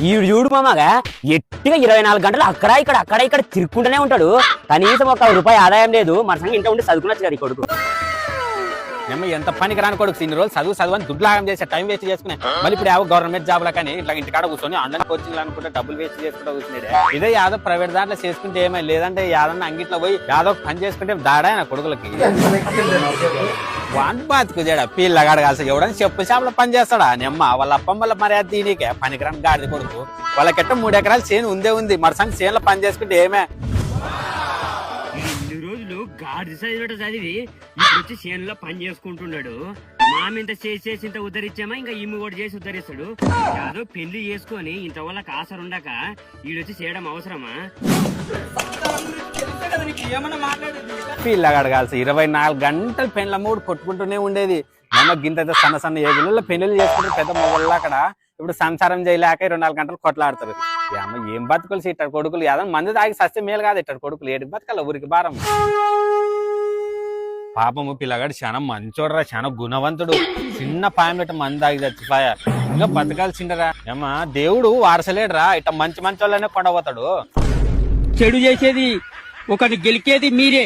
ఈడు చూడు మామగా ఎట్టిగా 24 గంటలు అక్కడ ఇక్కడ తిరుక్కుంటూనే ఉంటాడు. కనీసం ఒక రూపాయి ఆదాయం లేదు. మన సంగ ఇంట్లో ఉండి చదువుకున్నచ్చు కదా ఈ కొడుకు. ఎంత పనికి రాని కొడుకు ఇన్ని రోజులు చదువు అని దుడ్లాగం చేసే టైం వేస్ట్ చేసుకునే మళ్ళీ ఇప్పుడు ఏవో గవర్నమెంట్ జాబ్ లా కానీ ఇట్లా ఇంటికాడ కూర్చొని ఆన్లైన్ కోచింగ్ అనుకుంటే డబ్బులు వేస్ట్ చేసుకుంటూ కూర్చున్నాడే. ఇదే యాదో ప్రైవేట్ దాంట్లో చేసుకుంటే ఏమై లేదంటే యాదన్న అంగిట్లో పోయి యాదో పని చేసుకుంటే దాడా నా కొడుకులకి వాన్ బాతుకు చేడా పిల్లగాడు కాల్సి ఎవడని చెప్పు చేపల పని చేస్తాడా నెమ్మ వాళ్ళ అప్పం వల్ల మర్యాద దీనికే పనికిరాని గాడిద కొడుకు. వాళ్ళకెట్ట 3 ఎకరాలు చేను ఉంది మరి సంగతి చేనులో పని చేసుకుంటే ఏమే గాడి చదివినట్టు చదివి ఇప్పుడు వచ్చి చేనులో పని చేసుకుంటున్నాడు. మామింత చేసి ఇంత ఉద్ధరించామా ఇంకా ఈమె కూడా చేసి ఉద్ధరిస్తాడు. యాదో పెళ్లి చేసుకొని ఇంత వాళ్ళకి ఆసరు ఉండక ఈడొచ్చి చేయడం అవసరమా? పిల్లగాడు కాల్సి 24 గంటలు పెళ్ళ మూడు కొట్టుకుంటూనే ఉండేది. మన గింత సన్న ఏగులలో పెళ్లిళ్ళు చేసుకుంటే పెద్ద మొగళ్ళు అక్కడ ఇప్పుడు సంసారం చేయలేక 24 గంటలు కొట్లాడతారు. ఏం బతుకులు ఇట్టాడు కొడుకులు ఏదో మంది తాగి సస్తే మేలు కాదు ఇట్టాడు కొడుకులు ఏడు బతకాల ఊరికి భారం. పాపము పిల్లగాడు చాలా మంచోడరా చాలా గుణవంతుడు. చిన్న పాయమట మంది తాగి చచ్చిపోయా ఇంకా బతకాల్సిండరా. ఏమా దేవుడు వారసలేడరా ఇట్లా మంచి వాళ్ళనే కొండపోతాడు. చెడు చేసేది ఒకరిని గెలికేది మీరే.